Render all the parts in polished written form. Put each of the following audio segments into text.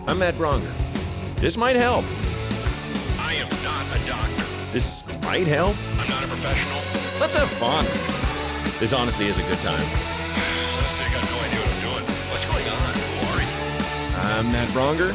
I'm Matt Braunger. This might help. I am not a doctor. This might help. I'm not a professional. Let's have fun. This honestly is a good time. Honestly, I got no idea what I'm doing. What's going on? Who are you? I'm Matt Braunger.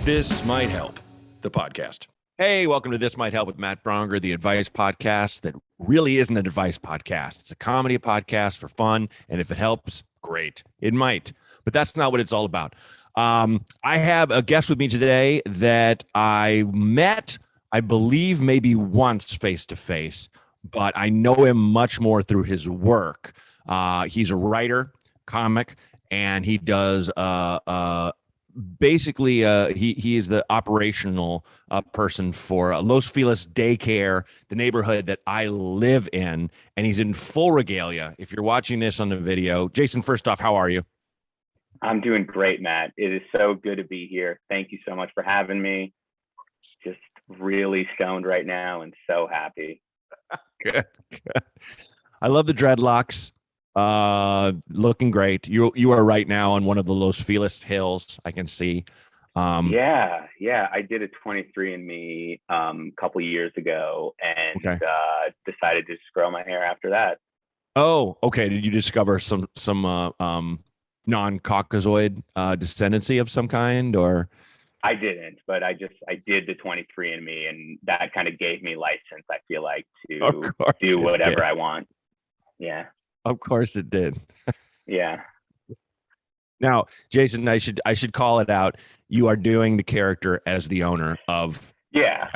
This might help. The podcast. Hey, welcome to This Might Help with Matt Braunger, the advice podcast that really isn't an advice podcast. It's a comedy podcast for fun, and if it helps, great. It might, but that's not what it's all about. I have a guest with me today that I met, I believe, maybe once face-to-face, but I know him much more through his work. He's a writer, comic, and he does basically he is the operational person for Los Feliz Daycare, the neighborhood that I live in, and he's in full regalia. If you're watching this on the video, Jason, first off, how are you? I'm doing great, Matt. It is so good to be here. Thank you so much for having me. Just really stoned right now and so happy. Good. I love the dreadlocks. Looking great. You are right now on one of the Los Feliz hills, I can see. Yeah. I did a 23andMe a couple years ago and decided to just grow my hair after that. Oh, okay. Did you discover some non-Caucasoid descendancy of some kind, or? I didn't, but I did the 23andMe, and that kind of gave me license, I feel like, to do whatever I want. Yeah. Of course it did. Yeah. Now, Jason, I should call it out. You are doing the character as the owner of. Yeah.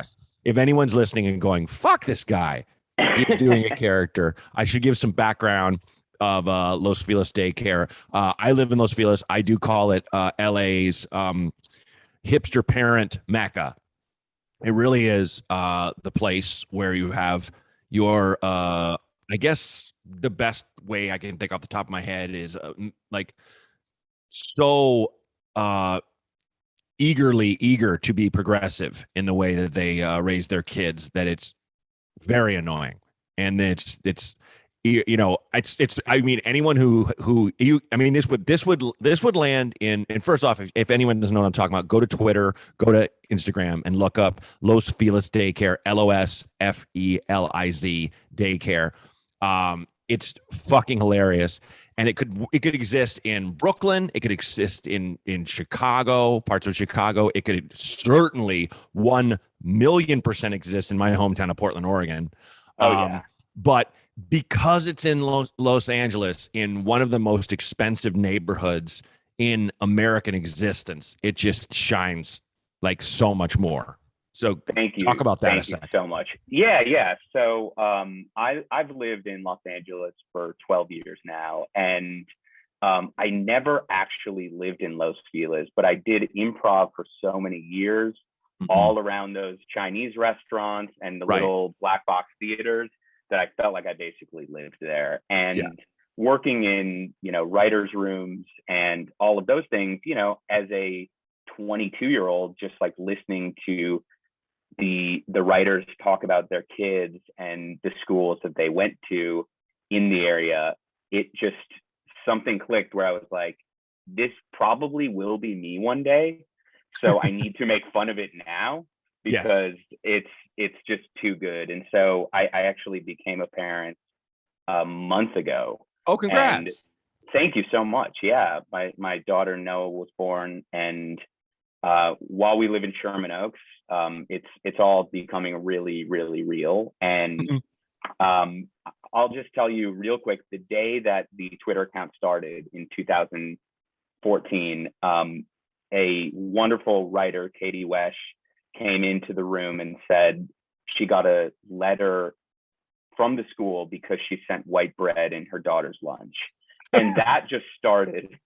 If anyone's listening and going, "Fuck this guy," he's doing a character. I should give some background of Los Feliz Daycare. I live in Los Feliz. I do call it LA's hipster parent mecca. It really is the place where you have your I guess the best way I can think off the top of my head is like so eager to be progressive in the way that they raise their kids that it's very annoying. And it's I mean, anyone this would land in. And first off, if anyone doesn't know what I'm talking about, go to Twitter, go to Instagram, and look up Los Feliz Daycare, LOSFELIZ Daycare. It's fucking hilarious, and it could exist in Brooklyn, it could exist in Chicago, parts of Chicago. It could certainly 1,000,000% exist in my hometown of Portland, Oregon. But because it's in Los Angeles, in one of the most expensive neighborhoods in American existence, it just shines like so much more. So thank you. Talk about that. Thank you so much. Yeah. So I've lived in Los Angeles for 12 years now, and I never actually lived in Los Feliz, but I did improv for so many years, all around those Chinese restaurants and the little black box theaters, that I felt like I basically lived there. And working in, writers' rooms and all of those things, as a 22-year-old, just like listening to the writers talk about their kids and the schools that they went to in the area, it just, something clicked where I was like, this probably will be me one day. So I need to make fun of it now, because it's just too good. And so I actually became a parent a month ago. Oh, congrats. And thank you so much. Yeah. My daughter Noah was born, and while we live in Sherman Oaks, it's all becoming really, really real. And I'll just tell you real quick, the day that the Twitter account started in 2014, a wonderful writer, Katie Wesh, came into the room and said she got a letter from the school because she sent white bread in her daughter's lunch. And that just started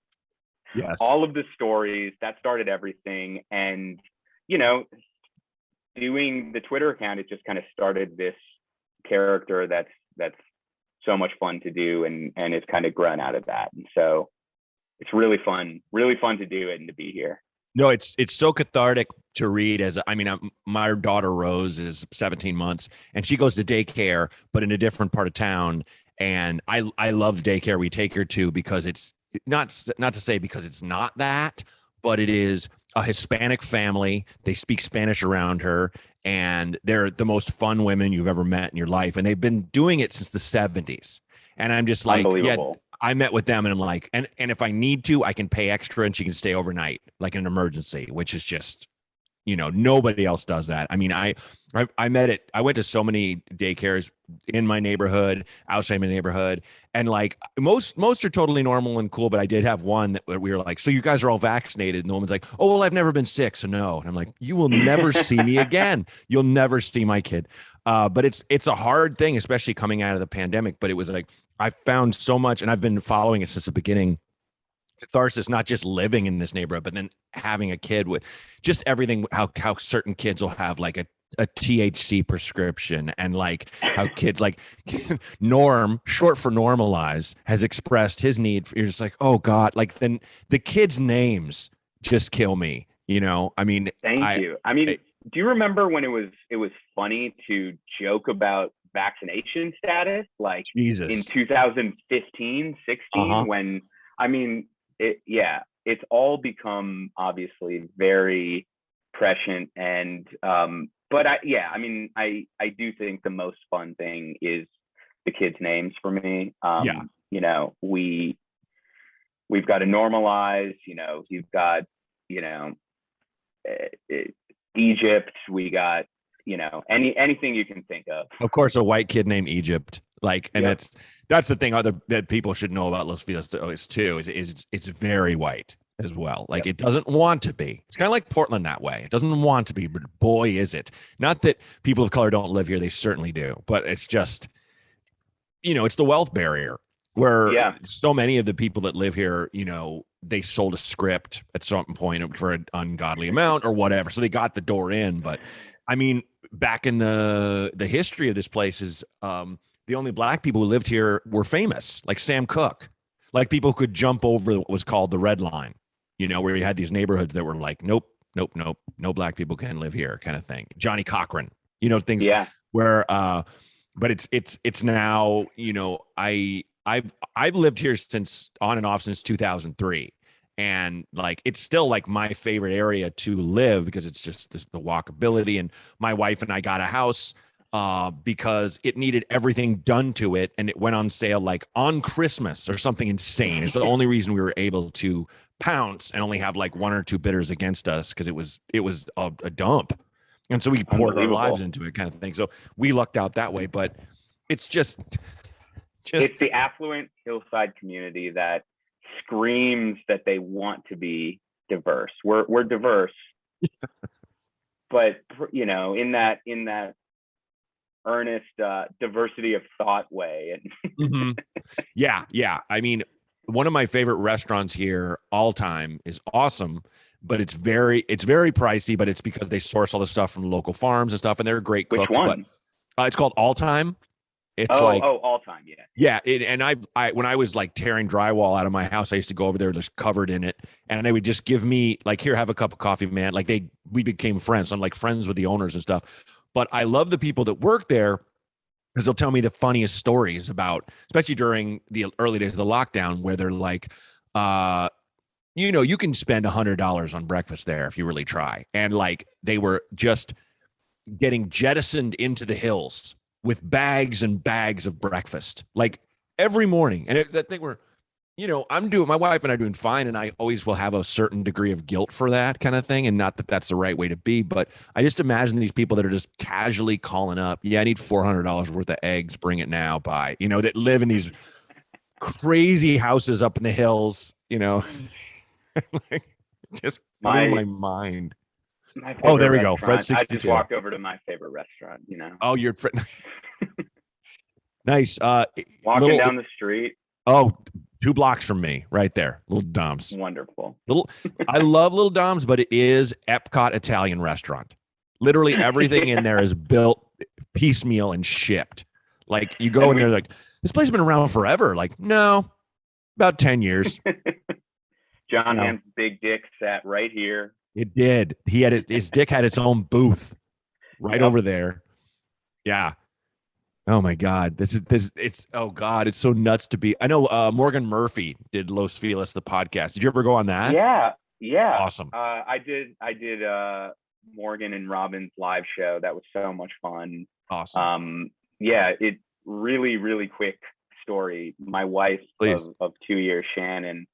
all of the stories. That started everything. And, doing the Twitter account, it just kind of started this character that's so much fun to do, and it's kind of grown out of that. And so it's really fun to do it and to be here. No, it's so cathartic to read. My daughter Rose is 17 months, and she goes to daycare, but in a different part of town. And I love the daycare we take her to, because it's not to say because it's not that, but it is a Hispanic family. They speak Spanish around her, and they're the most fun women you've ever met in your life. And they've been doing it since the 70s. And I'm just like, yeah, Unbelievable. I met with them and I'm like, and if I need to, I can pay extra and she can stay overnight, like in an emergency, which is just, nobody else does that. I mean, I met it. I went to so many daycares in my neighborhood, outside my neighborhood, and like most are totally normal and cool. But I did have one that we were like, so you guys are all vaccinated, and the woman's like, oh well, I've never been sick, so no. And I'm like, you will never see me again. You'll never see my kid. But it's a hard thing, especially coming out of the pandemic. But it was like I found so much, and I've been following it since the beginning. Catharsis, not just living in this neighborhood, but then having a kid with just everything, how certain kids will have like a THC prescription, and like how kids like Norm, short for normalize, has expressed his need for, you're just like, oh God, like then the kids' names just kill me, I mean, Thank you. I mean, do you remember when it was funny to joke about vaccination status, like Jesus. in 2015, 16, when, I mean, it's all become obviously very prescient, and but I mean, I do think the most fun thing is the kids' names for me. We've got to normalize, you've got, Egypt, we got, anything you can think of. Of course, a white kid named Egypt. Like, and that's the thing that people should know about Los Feliz too, is it's very white as well. Like it doesn't want to be. It's kind of like Portland that way. It doesn't want to be, but boy, is it. Not that people of color don't live here. They certainly do. But it's just, it's the wealth barrier where so many of the people that live here, they sold a script at some point for an ungodly amount or whatever. So they got the door in. But I mean, back in the history of this place is, the only black people who lived here were famous, like Sam Cooke, like people who could jump over what was called the red line, where you had these neighborhoods that were like, nope, no black people can live here, kind of thing. Johnny Cochran, things where, but it's now, I've lived here since on and off since 2003. And like, it's still like my favorite area to live because it's just the walkability. And my wife and I got a house because it needed everything done to it, and it went on sale like on Christmas or something insane. It's the only reason we were able to pounce and only have like one or two bidders against us, because it was a dump, and so we poured our lives into it, kind of thing. So we lucked out that way, but it's just it's the affluent hillside community that screams that they want to be diverse. We're diverse, but in that earnest diversity of thought way. Yeah. I mean, one of my favorite restaurants here all time is Awesome, but it's very pricey, but it's because they source all the stuff from local farms and stuff, and they're great cooks. Which one? But it's called All Time. It's All Time, yeah. And I when I was like tearing drywall out of my house, I used to go over there just covered in it, and they would just give me like, here, have a cup of coffee, man. Like we became friends. So I'm like friends with the owners and stuff. But I love the people that work there, because they'll tell me the funniest stories about, especially during the early days of the lockdown, where they're like, you can spend $100 on breakfast there if you really try. And like, they were just getting jettisoned into the hills with bags and bags of breakfast, like every morning. And that thing where, my wife and I are doing fine, and I always will have a certain degree of guilt for that kind of thing. And not that that's the right way to be, but I just imagine these people that are just casually calling up, I need $400 worth of eggs, bring it now, buy, that live in these crazy houses up in the hills, like, just blew my mind. Oh, there we go. Fred 62. I just walked over to my favorite restaurant, Oh, you're nice. Walking down the street. Oh, 2 blocks from me, right there. Little Dom's. Wonderful. I love Little Dom's, but it is Epcot Italian restaurant. Literally everything in there is built piecemeal and shipped. Like, you go in there, like, this place has been around forever. Like, no, about 10 years. John Hamm's big dick sat right here. It did. He had his dick had its own booth right over there. Yeah. Oh my God. It's oh God, it's so nuts to be. I know Morgan Murphy did Los Feliz, the podcast. Did you ever go on that? Yeah. Awesome. I did Morgan and Robin's live show. That was so much fun. Awesome. Yeah, it really quick story. My wife Please. of 2 years, Shannon,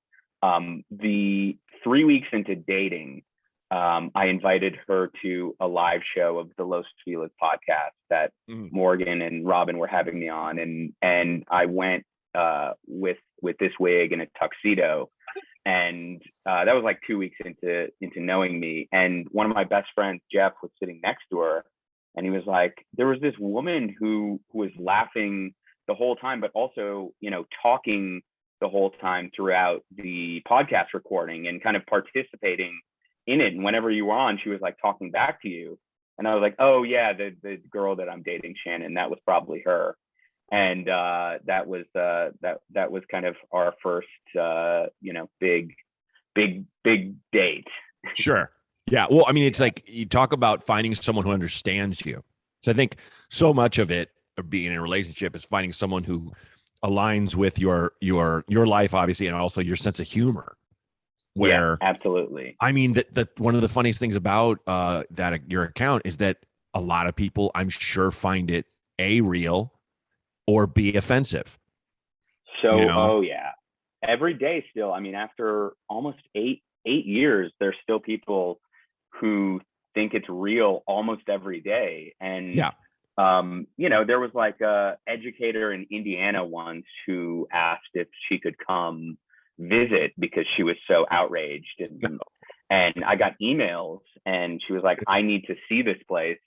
the 3 weeks into dating, I invited her to a live show of the Los Feliz podcast that Morgan and Robin were having me on, and I went with this wig and a tuxedo, and that was like 2 weeks into knowing me. And one of my best friends, Jeff, was sitting next to her, and he was like, there was this woman who was laughing the whole time, but also, talking the whole time throughout the podcast recording and kind of participating in it. And whenever you were on, she was like talking back to you. And I was like, oh yeah, the girl that I'm dating, Shannon, that was probably her. And that was kind of our first, big date. Sure. Yeah. Well, I mean, it's like you talk about finding someone who understands you. So I think so much of it, of being in a relationship, is finding someone who aligns with your life, obviously, and also your sense of humor. Where, yeah, absolutely. I mean, that one of the funniest things about that your account is that a lot of people, I'm sure, find it A, real, or B, offensive. So, oh yeah, every day still. I mean, after almost eight years, there's still people who think it's real almost every day. And yeah, there was like a educator in Indiana once who asked if she could come visit because she was so outraged, and I got emails, and she was like, I need to see this place.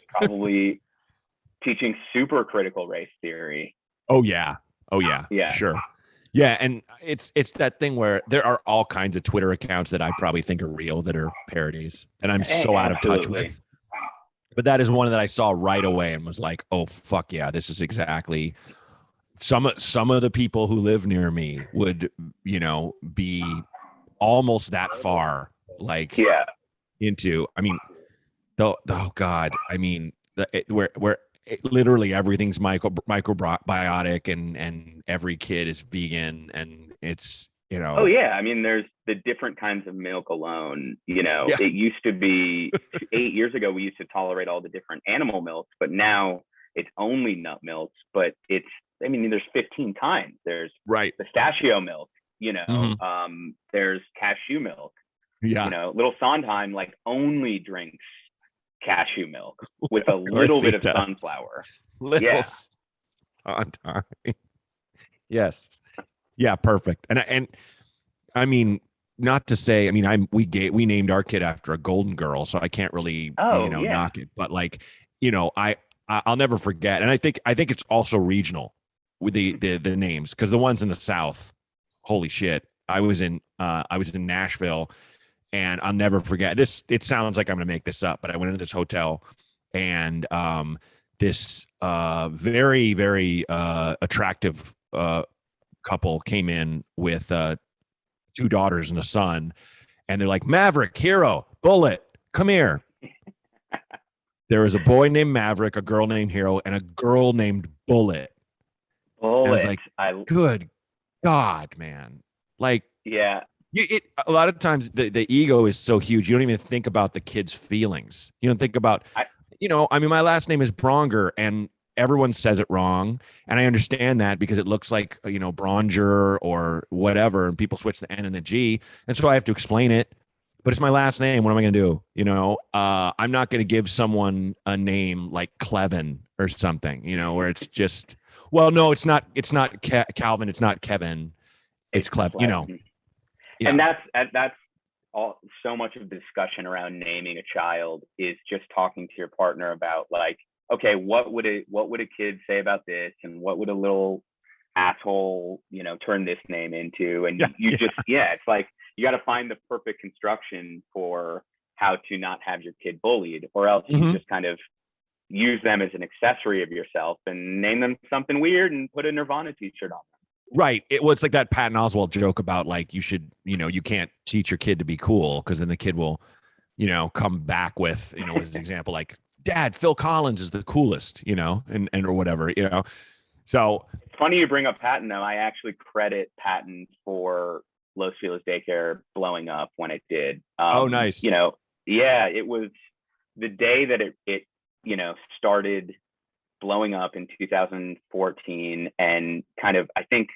Probably teaching super critical race theory. Oh yeah, sure. Yeah, and it's that thing where there are all kinds of Twitter accounts that I probably think are real that are parodies, and I'm so out of touch with. But that is one that I saw right away and was like, oh fuck yeah, this is exactly some of the people who live near me would, be almost that far, like into. I mean, oh God, I mean, where literally everything's microbiotic, and every kid is vegan, and it's oh yeah, I mean, there's the different kinds of milk alone. It used to be 8 years ago we used to tolerate all the different animal milks, but now it's only nut milks. But there's 15 kinds. There's pistachio milk, there's cashew milk. Little Sondheim like only drinks cashew milk with a little bit of sunflower. Sondheim. Yes. Yeah, perfect. And I mean, not to say, I mean, we named our kid after a golden girl, so I can't really knock it. But like, I'll never forget. And I think it's also regional with the names, because the ones in the South, holy shit. I was in Nashville, and I'll never forget this. It sounds like I'm going to make this up, but I went into this hotel, and this very, very attractive couple came in with 2 daughters and a son, and they're like, Maverick, Hero, Bullet, come here. There was a boy named Maverick, a girl named Hero, and a girl named Bullet. And I was like, good God, man. Like, yeah. A lot of times the ego is so huge, you don't even think about the kid's feelings. You don't think about, my last name is Braunger, and everyone says it wrong. And I understand that because it looks like, Braunger or whatever, and people switch the N and the G. And so I have to explain it, but it's my last name. What am I going to do? I'm not going to give someone a name like Clevin or something, where it's just, well, no, it's not Calvin. It's not Kevin. It's Clevin, Yeah. And that's all. So much of the discussion around naming a child is just talking to your partner about, like, okay, what would a kid say about this, and what would a little asshole turn this name into? And it's like you got to find the perfect construction for how to not have your kid bullied, or else you just kind of use them as an accessory of yourself and name them something weird and put a Nirvana t-shirt on them. Right. It's like that Patton Oswalt joke about, like, you should, you can't teach your kid to be cool, because then the kid will, come back with, as an example, like, Dad, Phil Collins is the coolest, and or whatever, So it's funny you bring up Patton, though. I actually credit Patton for Los Feliz Daycare blowing up when it did. Oh, nice. You know, yeah, it was the day that it you know, started blowing up in 2014, and kind of, I think,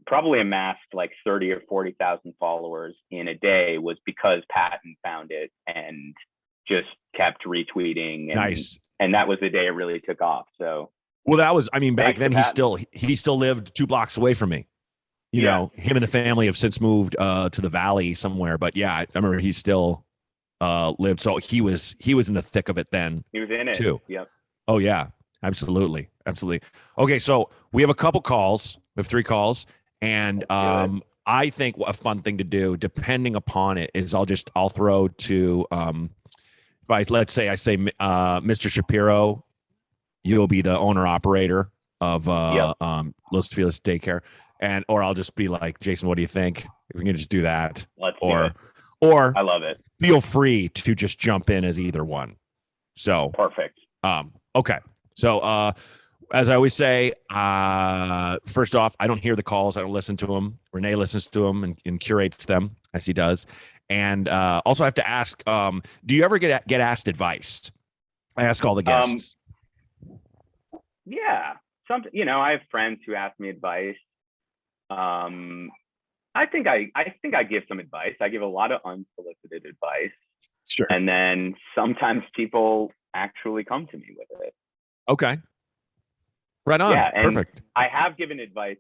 probably amassed like 30 or 40,000 followers in a day, was because Patton found it and just kept retweeting, and Nice. and that was the day it really took off. So, well, that was, I mean, back thanks then to Patton. he still lived 2 blocks away from me. You Yeah, know, him and the family have since moved to the valley somewhere, but yeah, I remember he still lived. So he was in the thick of it then he was in it. too. Yep. Oh yeah, absolutely, absolutely. Okay, so we have a couple calls. We have 3 calls, and Let's do it. I think a fun thing to do, depending upon it, is I'll throw to let's say I say Mr. Shapiro, you'll be the owner operator of Yep. Los Feliz Daycare, and or I'll just be like, Jason, what do you think? If we can just do that, Let's do or it. or I love it. feel free to just jump in as either one. So Perfect. okay. So as I always say, first off, I don't hear the calls. I don't listen to them. Renee listens to them and curates them as he does. And also, I have to ask: do you ever get asked advice? I ask all the guests. Yeah. Something, you know, I have friends who ask me advice. I think I give some advice. I give a lot of unsolicited advice, Sure. and then sometimes people actually come to me with it. Okay. Right on. Yeah, and Perfect. I have given advice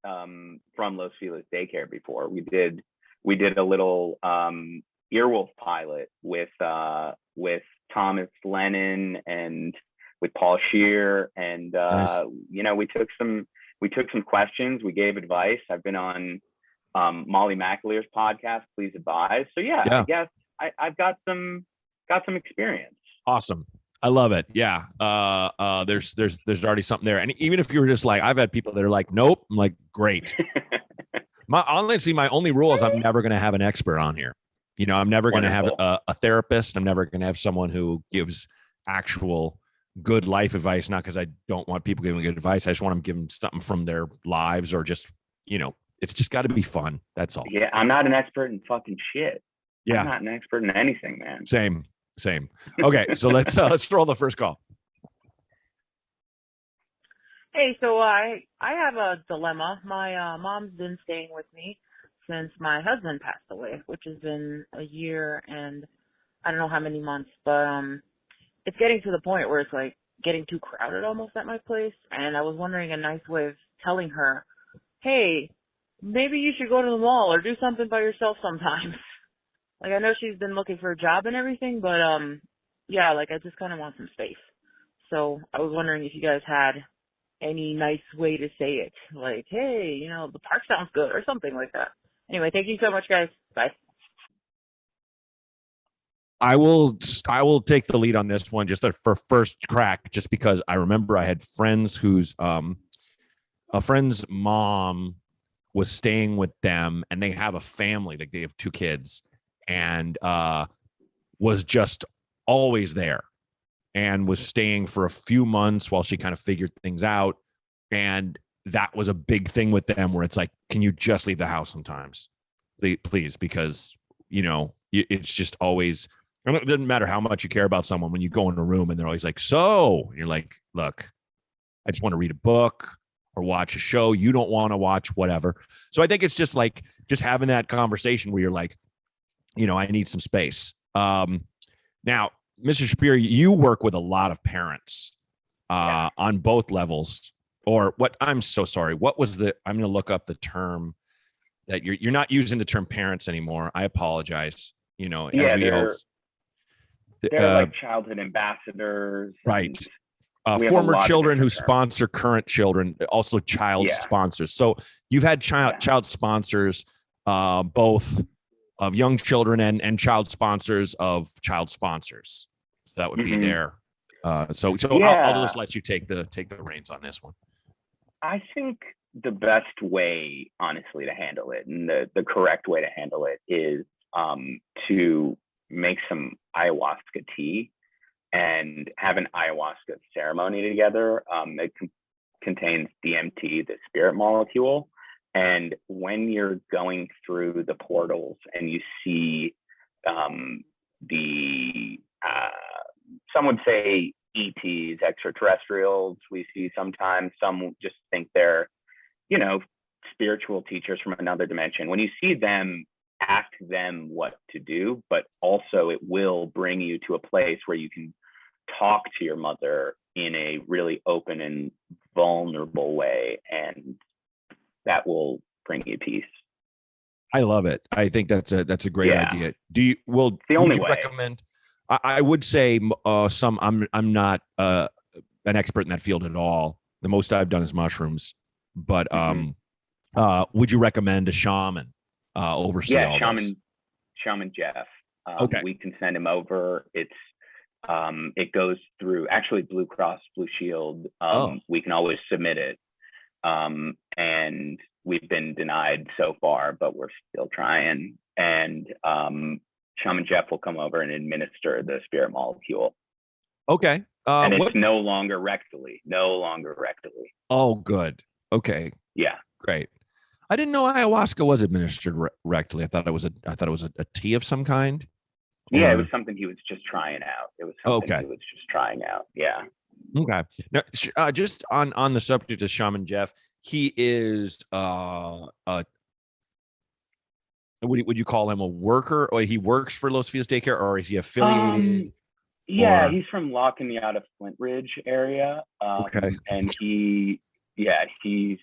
from Los Feliz Daycare before. We did a little Earwolf pilot with Thomas Lennon and with Paul Scheer, and Nice. you know, we took some questions. We gave advice. I've been on Molly McAleer's podcast, Please Advise. So yeah, I guess I've got some experience. Awesome. I love it. Yeah. There's already something there. And even if you were just like, I've had people that are like, nope. I'm like, great. Honestly, my only rule is I'm never going to have an expert on here. You know, I'm never going to have a therapist. I'm never going to have someone who gives actual good life advice. Not because I don't want people giving good advice. I just want them giving something from their lives, or just, you know, it's just got to be fun. That's all. Yeah. I'm not an expert in fucking shit. Yeah. I'm not an expert in anything, man. Same. Okay. So let's throw the first call. Hey, so I have a dilemma. My mom's been staying with me since my husband passed away, which has been a year and I don't know how many months, but it's getting to the point where it's like getting too crowded almost at my place, and I was wondering a nice way of telling her, hey, maybe you should go to the mall or do something by yourself sometimes. Like, I know she's been looking for a job and everything, but yeah, like, I just kind of want some space. So I was wondering if you guys had any nice way to say it, like, hey, you know, the park sounds good, or something like that. Anyway, thank you so much, guys. Bye. I will take the lead on this one just for first crack, just because I remember I had friends whose a friend's mom was staying with them, and they have a family, like they have 2 kids, and was just always there, and was staying for a few months while she kind of figured things out. And that was a big thing with them, where it's like, can you just leave the house sometimes, please? Because, you know, it's just always, it doesn't matter how much you care about someone, when you go in a room and they're always like, so, and you're like, look, I just want to read a book or watch a show. You don't want to watch whatever. So I think it's just like, just having that conversation where you're like, you know, I need some space. Now, Mr. Shapiro, you work with a lot of parents on both levels. Or what? I'm so sorry. What was the? I'm going to look up the term that you're not using the term parents anymore. I apologize. You know, yeah, they're like childhood ambassadors, right? Former children who sponsor current children, also child Yeah. sponsors. So you've had child sponsors, both of young children and child sponsors of child sponsors. So that would be there. So I'll just let you take the reins on this one. I think the best way, honestly, to handle it, and the correct way to handle it, is to make some ayahuasca tea and have an ayahuasca ceremony together. It contains DMT, the spirit molecule, And when you're going through the portals and you see the some would say ETs, extraterrestrials, we see sometimes, some just think they're, you know, spiritual teachers from another dimension. When you see them, ask them what to do, but also it will bring you to a place where you can talk to your mother in a really open and vulnerable way, and that will bring you peace. I love it. I think that's a great idea. The only way. Recommend? I would say I'm not an expert in that field at all. The most I've done is mushrooms, but would you recommend a shaman oversee all this? Shaman Jeff. Okay. We can send him over. It goes through actually Blue Cross Blue Shield. We can always submit it. And we've been denied so far, but we're still trying. And Shaman Jeff will come over and administer the spirit molecule. Okay. And it's no longer rectally. Oh, good. Okay. Yeah. Great. I didn't know ayahuasca was administered rectally. I thought it was a tea of some kind. Yeah, it was something he was just trying out. Yeah. Okay. Now, just on the subject of Shaman Jeff, he is would you call him a worker, or he works for Los Feliz Daycare, or is he affiliated? Yeah, he's from La Cañada, Flint Ridge area. Okay. And he's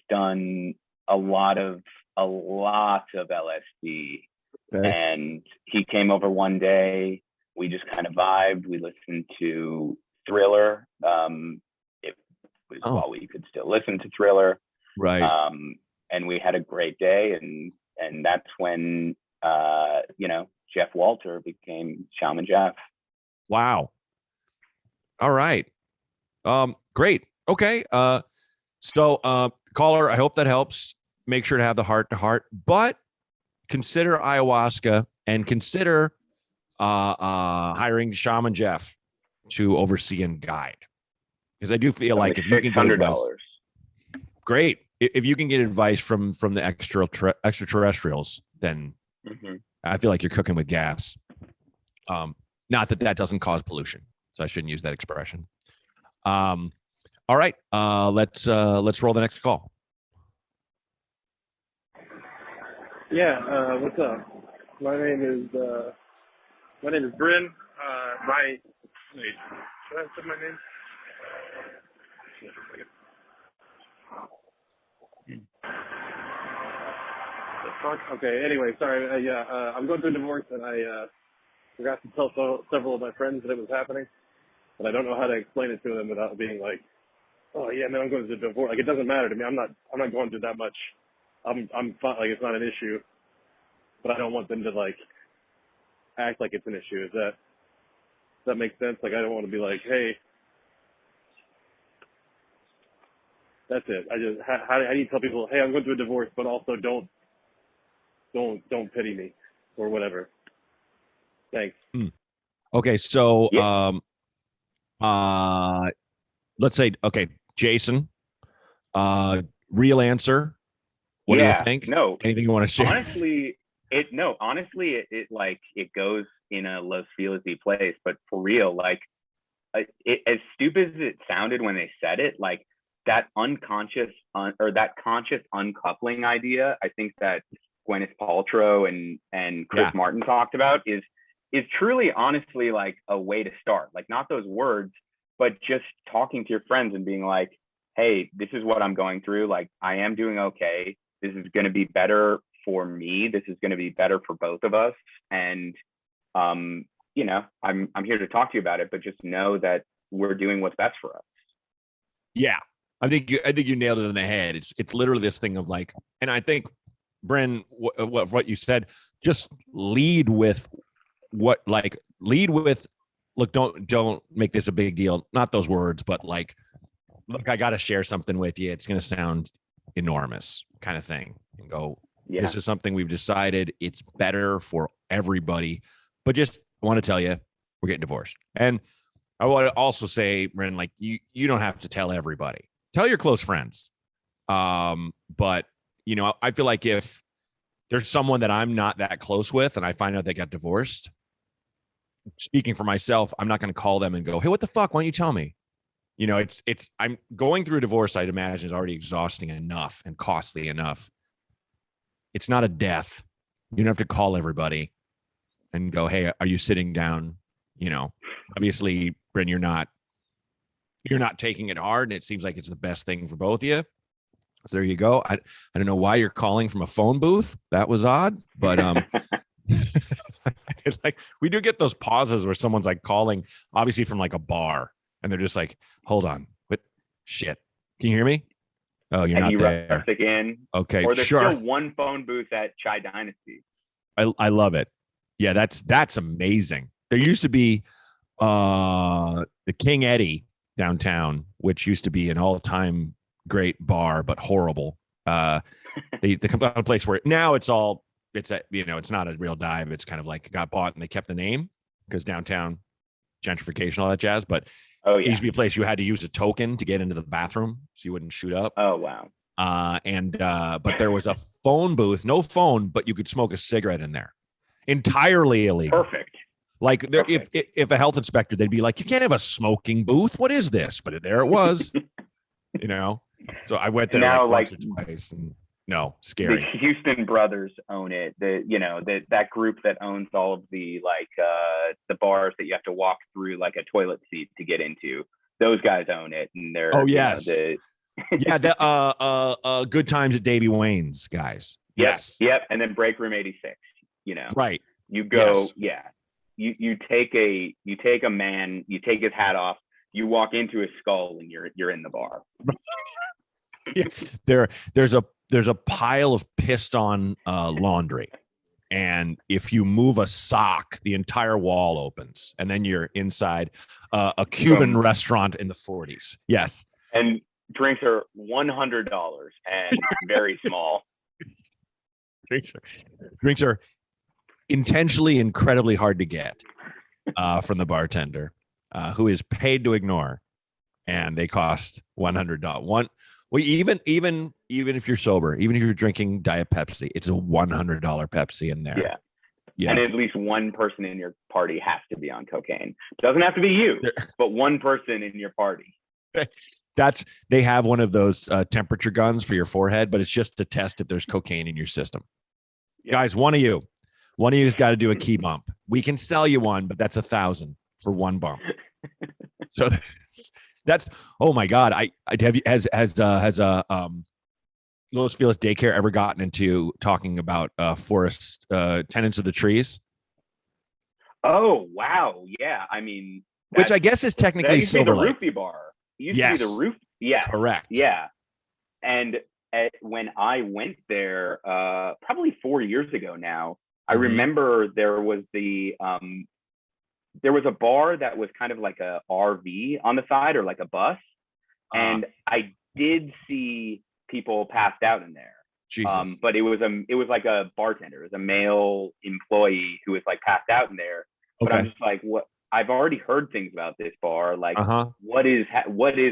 done a lot of LSD. Okay. And he came over one day. We just kind of vibed. We listened to Thriller. It was while we could still listen to Thriller. Right. And we had a great day, and that's when Jeff Walter became Shaman Jeff. Wow. All right. Great. Okay. So caller, I hope that helps. Make sure to have the heart to heart, but consider ayahuasca and consider hiring Shaman Jeff to oversee and guide. Because I do feel like if you can get advice, great. If you can get advice from the extraterrestrials, then I feel like you're cooking with gas. Not that doesn't cause pollution, so I shouldn't use that expression. All right, let's roll the next call. Yeah, what's up? My name is Bryn. Wait, should I say my name? Okay, anyway, sorry. I'm going through a divorce, and I forgot to tell several of my friends that it was happening, but I don't know how to explain it to them without being like, oh yeah, man, I'm going through a divorce. Like, it doesn't matter to me. I'm not going through that much. I'm fine. Like, it's not an issue, but I don't want them to like act like it's an issue. Does that make sense? Like, I don't want to be like, hey, that's it. How do you tell people, hey, I'm going through a divorce, but also don't pity me or whatever. Thanks. Okay, so let's say, okay, Jason, real answer. What do you think? No. Anything you want to share? Honestly, it goes in a Los Feliz-y place, but for real, like, as stupid as it sounded when they said it, like that unconscious or that conscious uncoupling idea, I think that Gwyneth Paltrow and Chris Martin talked about is truly, honestly, like a way to start. Like, not those words, but just talking to your friends and being like, hey, this is what I'm going through. Like, I am doing okay. This is going to be better for me. This is going to be better for both of us. And, I'm here to talk to you about it, but just know that we're doing what's best for us. Yeah. I think you nailed it in the head. It's literally this thing of like, and I think, Bryn, what you said, just lead with look, don't make this a big deal. Not those words, but like, look, I got to share something with you. It's going to sound enormous kind of thing, and go, this is something we've decided it's better for everybody, but just want to tell you, we're getting divorced. And I want to also say, Bryn, like, you don't have to tell everybody. Tell your close friends. But I feel like if there's someone that I'm not that close with and I find out they got divorced, speaking for myself, I'm not going to call them and go, hey, what the fuck? Why don't you tell me? I'm going through a divorce, I'd imagine, is already exhausting enough and costly enough. It's not a death. You don't have to call everybody and go, hey, are you sitting down? Obviously, Bryn, you're not taking it hard, and it seems like it's the best thing for both of you. So there you go. I don't know why you're calling from a phone booth. That was odd, but it's like we do get those pauses where someone's like calling, obviously from like a bar, and they're just like, "Hold on, what shit? Can you hear me? Oh, you're not there. Again. Okay, or there's sure. still one phone booth at Chai Dynasty. I love it. Yeah, that's amazing. There used to be the King Eddie downtown, which used to be an all-time great bar, but horrible. They come out a place where now it's not a real dive. It's kind of like got bought and they kept the name because downtown gentrification, all that jazz. But it used to be a place you had to use a token to get into the bathroom so you wouldn't shoot up. Oh, wow. But there was a phone booth, no phone, but you could smoke a cigarette in there. Entirely illegal. Perfect. Like if a health inspector, they'd be like, you can't have a smoking booth. What is this? But there it was, So I went there now, once or twice, and no, scary. The Houston brothers own it. That group that owns all of the the bars that you have to walk through like a toilet seat to get into. Those guys own it, and they're Good Times at Davy Wayne's guys. Yes. Yep. And then Break Room 86. Right. You go. Yes. You take a man. You take his hat off. You walk into his skull, and you're in the bar. There's a pile of pissed on laundry, and if you move a sock, the entire wall opens, and then you're inside a Cuban restaurant in the 40s. Yes, and drinks are $100 and very small. Drinks are intentionally incredibly hard to get from the bartender, who is paid to ignore, and they cost $100. Well, even if you're sober, even if you're drinking Diet Pepsi, it's a $100 Pepsi in there. Yeah. And at least one person in your party has to be on cocaine. Doesn't have to be you, but one person in your party. They have one of those temperature guns for your forehead, but it's just to test if there's cocaine in your system. Yeah. Guys, one of you's got to do a key bump. We can sell you one, but that's $1,000 for one bump. So that's, oh my God. Has Los Feliz Daycare ever gotten into talking about forest tenants of the trees? Oh, wow. Yeah. I mean, which I guess is technically Silver Lake. The roofie bar. It used to be the roof. Yeah. Correct. Yeah. And when I went there, probably 4 years ago now, I remember there was a bar that was kind of like a RV on the side or like a bus. And I did see people passed out in there. Jesus. But it was like a bartender. It was a male employee who was like passed out in there. But I'm just like, what? I've already heard things about this bar. Like, what is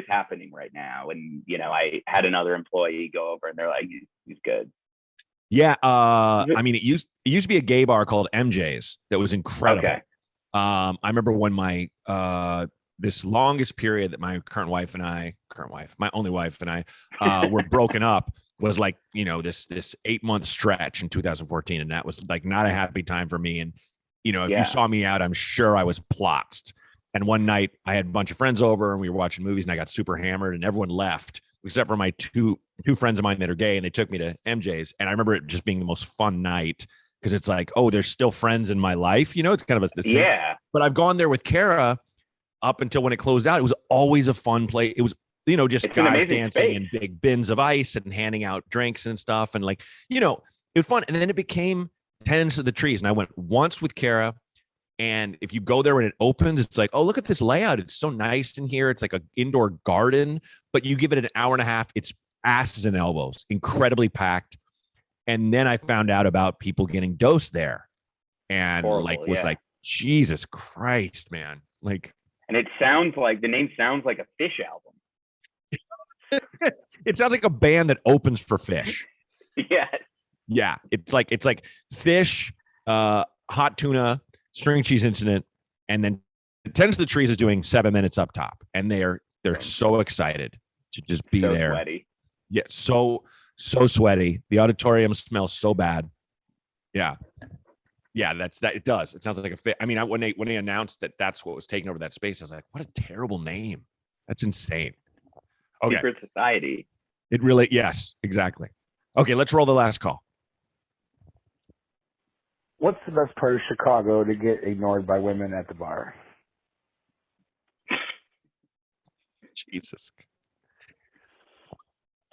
happening right now? And I had another employee go over, and they're like, he's good. Yeah. I mean, it used to be a gay bar called MJ's that was incredible. Okay. I remember when my this longest period that my my only wife and I were broken up was like, this 8-month stretch in 2014. And that was like not a happy time for me. And, if you saw me out, I'm sure I was plotzed. And one night I had a bunch of friends over and we were watching movies and I got super hammered and everyone left except for my two friends of mine that are gay. And they took me to MJ's. And I remember it just being the most fun night. Because it's like, oh, there's still friends in my life. It's kind of yeah. But I've gone there with Kara up until when it closed out. It was always a fun place. It was, just guys dancing in big bins of ice and handing out drinks and stuff. And like, it was fun. And then it became Tenants of the Trees. And I went once with Kara. And if you go there when it opens, it's like, oh, look at this layout. It's so nice in here. It's like an indoor garden. But you give it an hour and a half, it's asses and elbows, incredibly packed. And then I found out about people getting dosed there, and was like, Jesus Christ, man! Like, and it sounds like the name sounds like a Fish album. It sounds like a band that opens for Fish. Yes. Yeah, it's like fish, hot tuna, string cheese incident, and then Tens to the Trees is doing 7 minutes up top, and they're so excited to just be So there. sweaty. Yeah, so sweaty. The auditorium smells so bad. Yeah, that's that. It does. It sounds like a fit. I mean, when they announced that that's what was taking over that space, I was like, what a terrible name. That's insane. Okay, Secret society. it really. Yes, exactly. Okay, let's roll the last call. What's the best part of Chicago to get ignored by women at the bar? Jesus.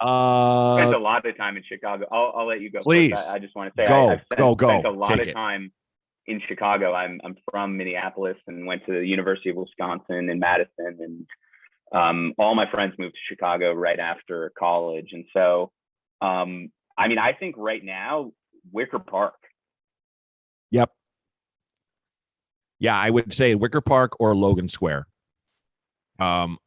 Spent a lot of time in Chicago. I'll let you go. Please. First. I just want to say I've spent a lot of time in Chicago. I'm from Minneapolis and went to the University of Wisconsin in Madison, and all my friends moved to Chicago right after college. And so, I mean, I think right now Wicker Park. Yep. Yeah, I would say Wicker Park or Logan Square. I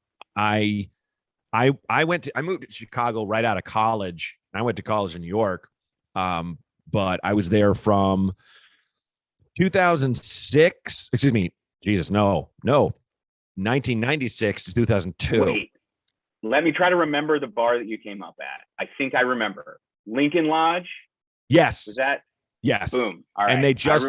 moved to Chicago right out of college. I went to college in New York. But I was there from 2006. Excuse me. Jesus, no. 1996 to 2002. Wait, let me try to remember the bar that you came up at. I think I remember. Lincoln Lodge? Yes. Was that? Yes. Boom. All right. And they just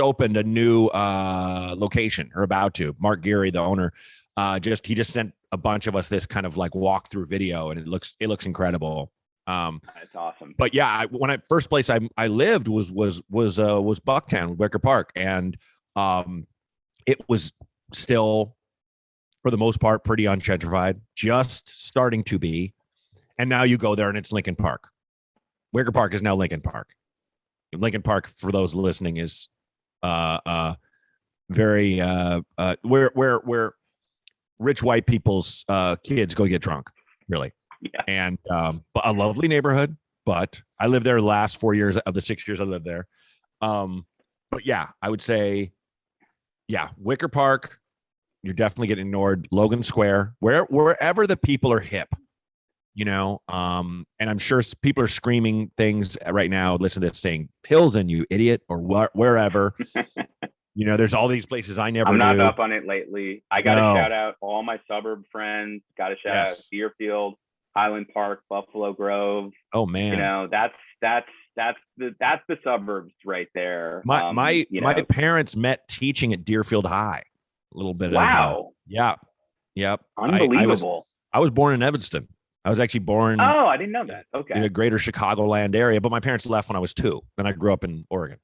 opened a new location, or about to. Mark Geary, the owner, he just sent a bunch of us this kind of like walkthrough video, and it looks incredible. That's awesome. But yeah, first place I lived was Bucktown, Wicker Park, and it was still, for the most part, pretty ungentrified, just starting to be. And now you go there and it's Lincoln Park. Wicker Park is now Lincoln Park. Lincoln Park, for those listening, is very where rich white people's kids go get drunk, really. Yeah. And but a lovely neighborhood. But I lived there the last 4 years of the 6 years I lived there. But yeah, I would say, yeah, Wicker Park, you're definitely getting ignored. Logan Square, wherever the people are hip, and I'm sure people are screaming things right now. Listen to this, saying Pilsen, you idiot, or wherever. There's all these places I never. I'm not knew. up on it lately. I got to shout out all my suburb friends. Got to shout out Deerfield, Highland Park, Buffalo Grove. Oh man, that's the suburbs right there. My parents met teaching at Deerfield High. A little bit. Wow. Yep. Unbelievable. I was born in Evanston. I was actually born. Oh, I didn't know that. Okay. In a greater Chicagoland area, but my parents left when I was 2. Then I grew up in Oregon.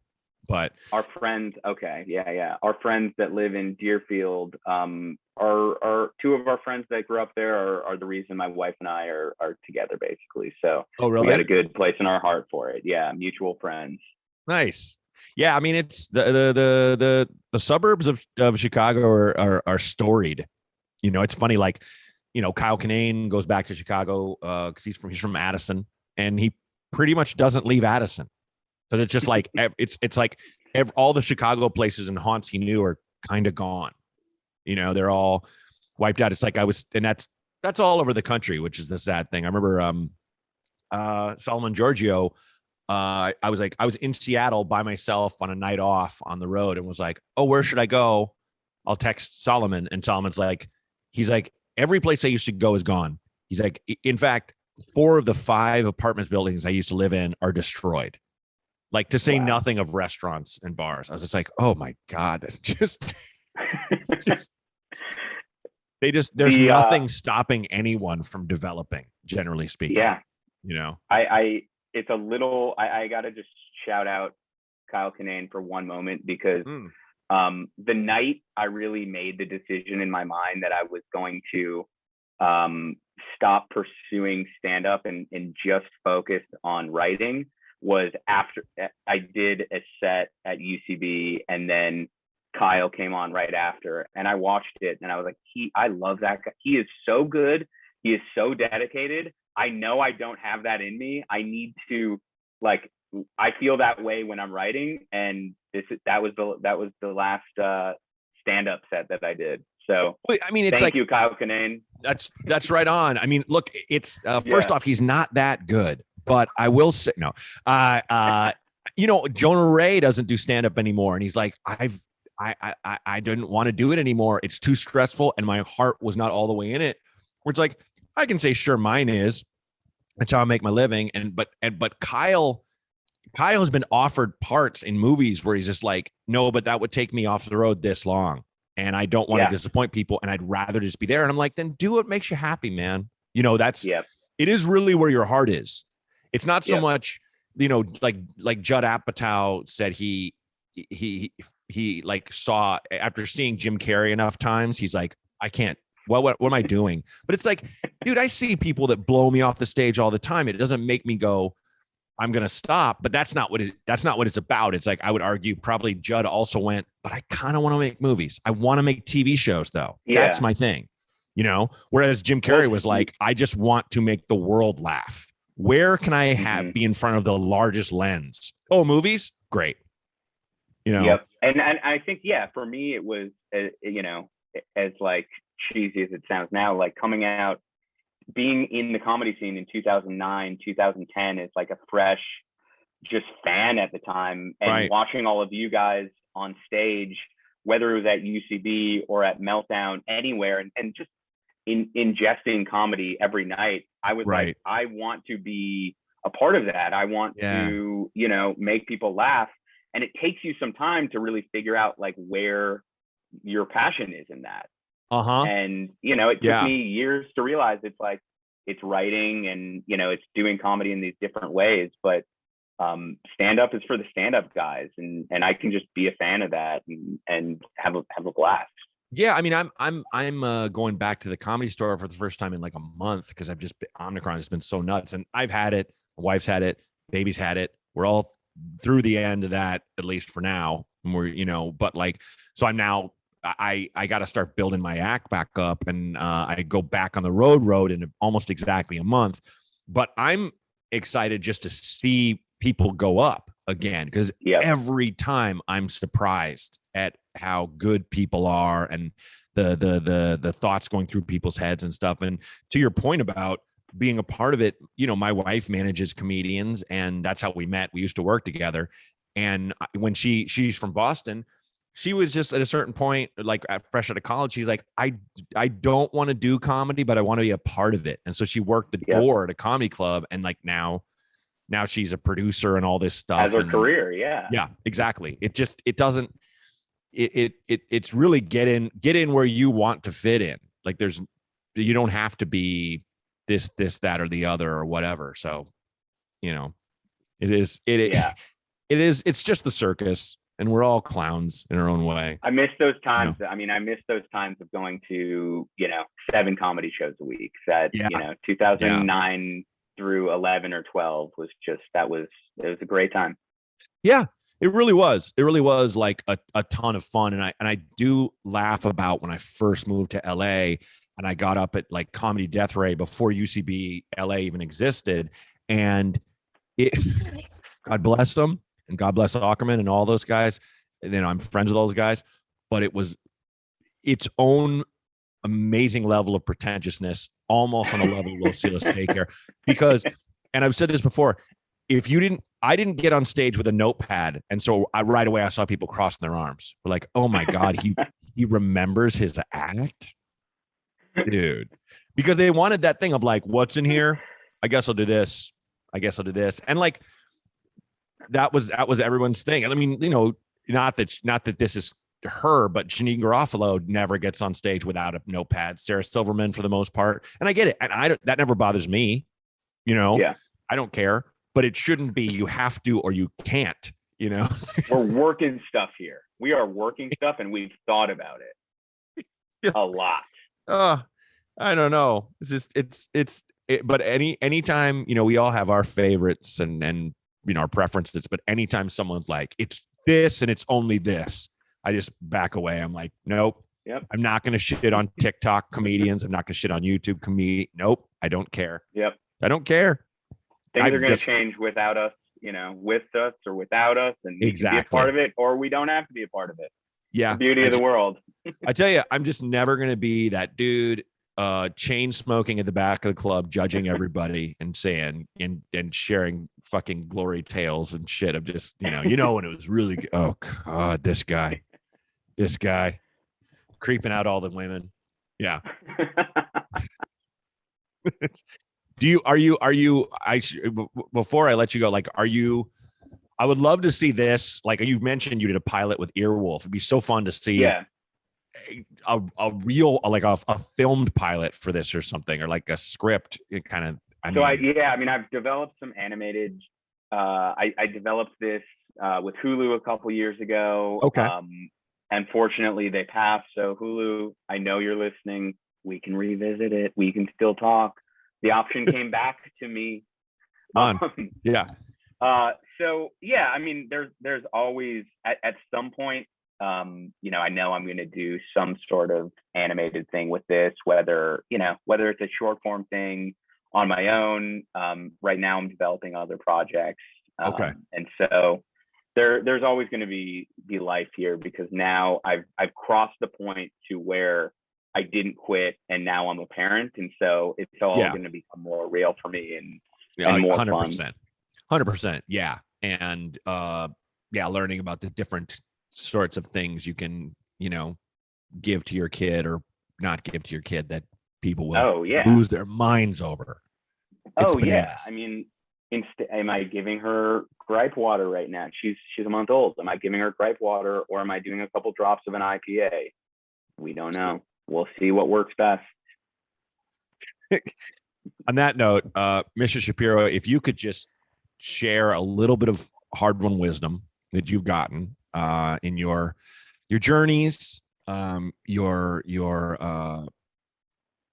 But our friends, okay, yeah. Our friends that live in Deerfield, are 2 of our friends that grew up there are the reason my wife and I are together, basically. So oh, really? We got a good place in our heart for it. Yeah, mutual friends. Nice. Yeah, I mean, it's the suburbs of Chicago are storied. It's funny, like, Kyle Kinane goes back to Chicago because he's from Addison, and he pretty much doesn't leave Addison. Because it's just like it's like all the Chicago places and haunts he knew are kind of gone. They're all wiped out. It's like and that's all over the country, which is the sad thing. I remember Solomon Giorgio. I was in Seattle by myself on a night off on the road, and was like, oh, where should I go? I'll text Solomon, and Solomon's like, he's like, every place I used to go is gone. He's like, in fact, 4 of the 5 apartment buildings I used to live in are destroyed. Like, to say nothing of restaurants and bars. I was just like, oh my God, that's there's nothing stopping anyone from developing, generally speaking. Yeah. It's a little, I got to just shout out Kyle Kinane for one moment, because the night I really made the decision in my mind that I was going to stop pursuing stand-up and just focus on writing was after I did a set at UCB, and then Kyle came on right after, and I watched it, and I was like, I love that guy. He is so good. He is so dedicated. I know I don't have that in me. I need to, like, I feel that way when I'm writing, and that was the last stand-up set that I did. So I mean, it's thank you, Kyle Kinane. That's right on. I mean, look, it's first off, he's not that good. But I will say no. Jonah Ray doesn't do stand up anymore, and he's like, I didn't want to do it anymore. It's too stressful, and my heart was not all the way in it. Where it's like, I can say, sure, mine is. That's how I make my living. But Kyle has been offered parts in movies where he's just like, no, but that would take me off the road this long, and I don't want to disappoint people, and I'd rather just be there. And I'm like, then do what makes you happy, man. That's it is really where your heart is. It's not so much, like Judd Apatow said he like saw after seeing Jim Carrey enough times, he's like, I can't. What am I doing? But it's like, dude, I see people that blow me off the stage all the time. It doesn't make me go, I'm gonna stop. But that's not what it's about. It's like, I would argue probably Judd also went, but I kind of want to make movies. I want to make TV shows though. Yeah. That's my thing. Whereas Jim Carrey was like, I just want to make the world laugh. Where can I be in front of the largest lens? Oh, movies? Great. Yep. And I think, for me, it was, as like cheesy as it sounds now, like coming out, being in the comedy scene in 2009, 2010 is like a fresh just fan at the time. And watching all of you guys on stage, whether it was at UCB or at Meltdown, anywhere, and just ingesting comedy every night, I was like, I want to be a part of that. I want to, make people laugh. And it takes you some time to really figure out like where your passion is in that. And, it took me years to realize it's like, it's writing and, it's doing comedy in these different ways, but stand up is for the stand up guys. And I can just be a fan of that and have a blast. Yeah, I mean, I'm going back to the Comedy Store for the first time in like a month because I've just been, Omicron has been so nuts, and I've had it. My wife's had it. Baby's had it. We're all through the end of that, at least for now. And we're, but like, so I'm now. I got to start building my act back up, and I go back on the road in almost exactly a month. But I'm excited just to see people go up again because every time I'm surprised at how good people are and the thoughts going through people's heads and stuff. And to your point about being a part of it, my wife manages comedians, and that's how we met. We used to work together. And when she's from Boston, she was just at a certain point, like fresh out of college, she's like, I don't want to do comedy, but I want to be a part of it. And so she worked the door at a comedy club, and like now she's a producer and all this stuff. As her career, yeah, exactly. It's really get in where you want to fit in. Like you don't have to be this, that, or the other or whatever. So, it's just the circus. And we're all clowns in our own way. I miss those times. I mean, I miss those times of going to, 7 comedy shows a week. That, 2009 through 11 or 12 was just, it was a great time. Yeah, it really was. It really was like a ton of fun. And I do laugh about when I first moved to LA and I got up at like Comedy Death Ray before UCB LA even existed. And God bless them. And God bless Ackerman and all those guys. And then I'm friends with all those guys. But it was its own amazing level of pretentiousness, almost on the level of Los Feliz Daycare. Because, and I've said this before, I didn't get on stage with a notepad. And so right away I saw people crossing their arms. We're like, oh my God, he remembers his act? Dude. Because they wanted that thing of like, what's in here? I guess I'll do this. I guess I'll do this. And like, that was everyone's thing. I mean, not that this is her, but Janine Garofalo never gets on stage without a notepad. Sarah Silverman for the most part. And I get it. And that never bothers me. I don't care, but it shouldn't be, you have to, or you can't, We're working stuff here. We are working stuff and we've thought about it a lot. I don't know. It's just, but anytime, we all have our favorites and our preferences, but anytime someone's like, it's this and it's only this, I just back away. I'm like, nope. Yep. I'm not going to shit on TikTok comedians. I'm not going to shit on YouTube comedians. Nope. I don't care. Yep. I don't care. Things are going to change without us, with us or without us, and we can be a part of it, or we don't have to be a part of it. Yeah. The beauty of the world. I tell you, I'm just never going to be that dude chain smoking at the back of the club, judging everybody and saying and sharing fucking glory tales and shit of just, when it was really good. Oh God, this guy creeping out all the women. Yeah. Before I let you go, like, I would love to see this. Like you mentioned, you did a pilot with Earwolf. It'd be so fun to see a real, like a filmed pilot for this or something, or like a script. It kind of, I've developed some animated, I developed this with Hulu a couple years ago. Okay. Unfortunately they passed. So Hulu, I know you're listening. We can revisit it. We can still talk. The option came back to me. Yeah. So yeah, I mean, there's always at some point, I know I'm going to do some sort of animated thing with this, whether it's a short form thing on my own. Right now I'm developing other projects. Okay. And so there's always going to be life here, because now I've crossed the point to where I didn't quit and now I'm a parent. And so it's all going to become more real for me and more 100%. Fun. 100%. Yeah. And learning about the different sorts of things you can, give to your kid or not give to your kid that people will lose their minds over. It's bananas. I mean, am I giving her gripe water right now? She's a month old. Am I giving her gripe water, or am I doing a couple drops of an IPA? We don't know. We'll see what works best. On that note, Mr. Shapiro, if you could just share a little bit of hard-won wisdom that you've gotten in your journeys, your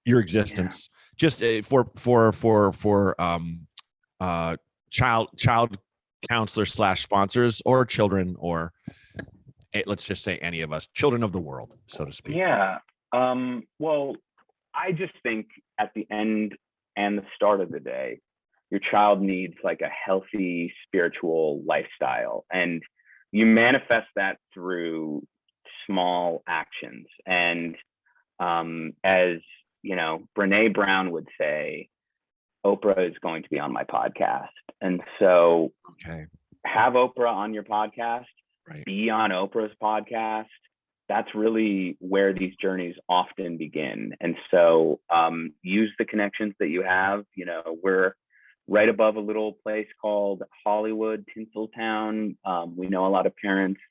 existence, just for child counselor / sponsors, or children, or let's just say any of us, children of the world, so to speak. Yeah. Well, I just think at the end and the start of the day, your child needs like a healthy spiritual lifestyle, and you manifest that through small actions. And as Brene Brown would say, Oprah is going to be on my podcast. And so have Oprah on your podcast, be on Oprah's podcast. That's really where these journeys often begin. And so use the connections that you have. We're right above a little place called Hollywood, Tinseltown. We know a lot of parents,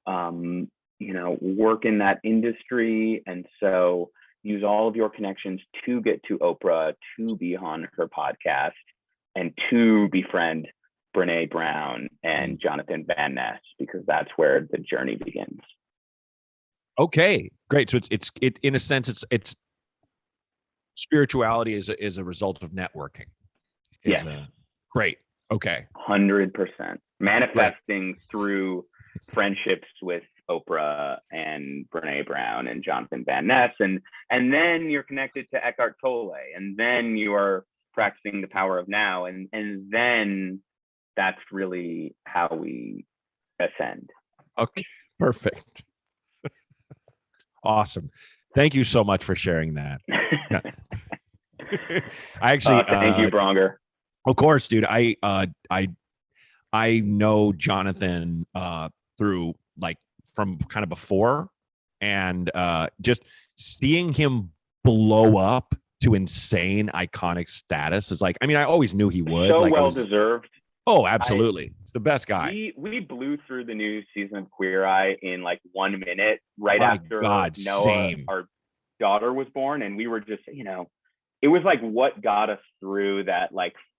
work in that industry. And so use all of your connections to get to Oprah, to be on her podcast, and to befriend Brene Brown and Jonathan Van Ness, because that's where the journey begins. Okay, great. So it's in a sense, it's spirituality is a result of networking. Great. Okay. 100%. Manifesting through friendships with Oprah and Brene Brown and Jonathan Van Ness, and then you're connected to Eckhart Tolle, and then you are practicing the power of now, and then that's really how we ascend. Okay, perfect. Awesome. Thank you so much for sharing that. I actually thank you, Braunger. Of course, dude. I know Jonathan through from kind of before, and just seeing him blow up to insane iconic status is I always knew he would. So well deserved. Oh, absolutely. He's the best guy. We blew through the new season of Queer Eye in 1 minute after Noah, same. Our daughter, was born, and we were just, it was what got us through that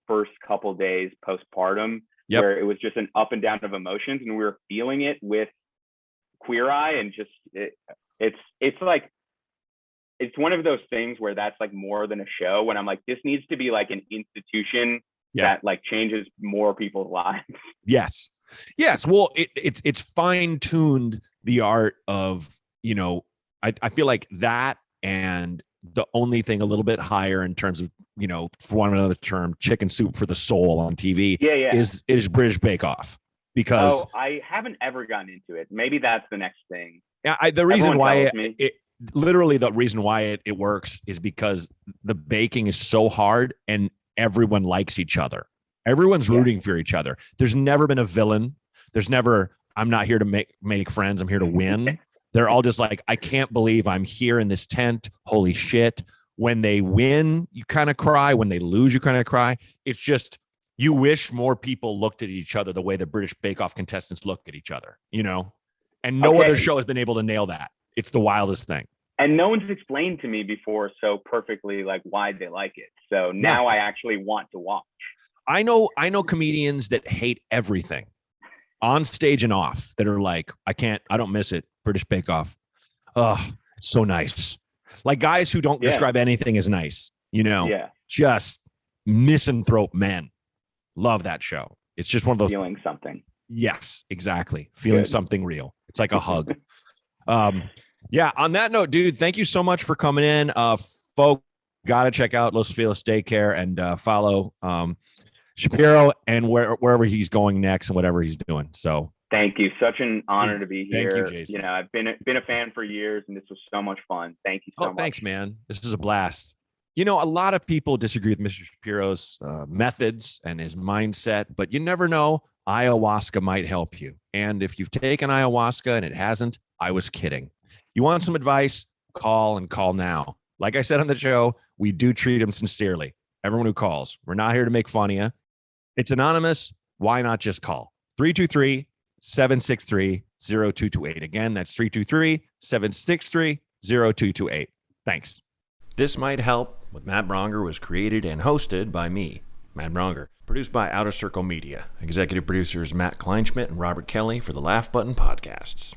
first couple days postpartum, where it was just an up and down of emotions, and we were feeling it with Queer Eye, and just it's one of those things where that's more than a show, when I'm this needs to be an institution that changes more people's lives. Yes. Well, it's fine-tuned the art of, I feel like that, and the only thing a little bit higher in terms of, for one another term, chicken soup for the soul on TV is British Bake Off. Because I haven't ever gotten into it. Maybe that's the next thing. Yeah, the reason why literally the reason why it works is because the baking is so hard and everyone likes each other. Everyone's rooting for each other. There's never been a villain. There's never, I'm not here to make friends. I'm here to win. They're all just like, I can't believe I'm here in this tent. Holy shit. When they win, you kind of cry. When they lose, you kind of cry. It's just, you wish more people looked at each other the way the British Bake Off contestants look at each other, you know? And no other show has been able to nail that. It's the wildest thing. And no one's explained to me before so perfectly like why they like it. So now I actually want to watch. I know comedians that hate everything on stage and off that are like, I don't miss it. British Bake Off. Oh, it's so nice. Like guys who don't describe anything as nice, you know, just misanthrope men. Love that show. It's just one of those feeling something. Yes, exactly. Feeling something real. It's like a hug. Yeah. On that note, dude, thank you so much for coming in. Folks, got to check out Los Feliz Daycare and follow Shapiro and wherever he's going next and whatever he's doing. So thank you. Such an honor to be here. Thank you, Jason. You know, I've been a fan for years, and this was so much fun. Thank you so much. Thanks, man. This is a blast. You know, a lot of people disagree with Mr. Shapiro's methods and his mindset, but you never know. Ayahuasca might help you. And if you've taken ayahuasca and it hasn't, I was kidding. You want some advice? Call now. Like I said on the show, we do treat them sincerely. Everyone who calls, we're not here to make fun of you. It's anonymous. Why not just call? 323-763-0228. Again, that's 323-763-0228. Thanks. This Might Help with Matt Braunger was created and hosted by me, Matt Braunger. Produced by Outer Circle Media. Executive producers Matt Kleinschmidt and Robert Kelly for the Laugh Button Podcasts.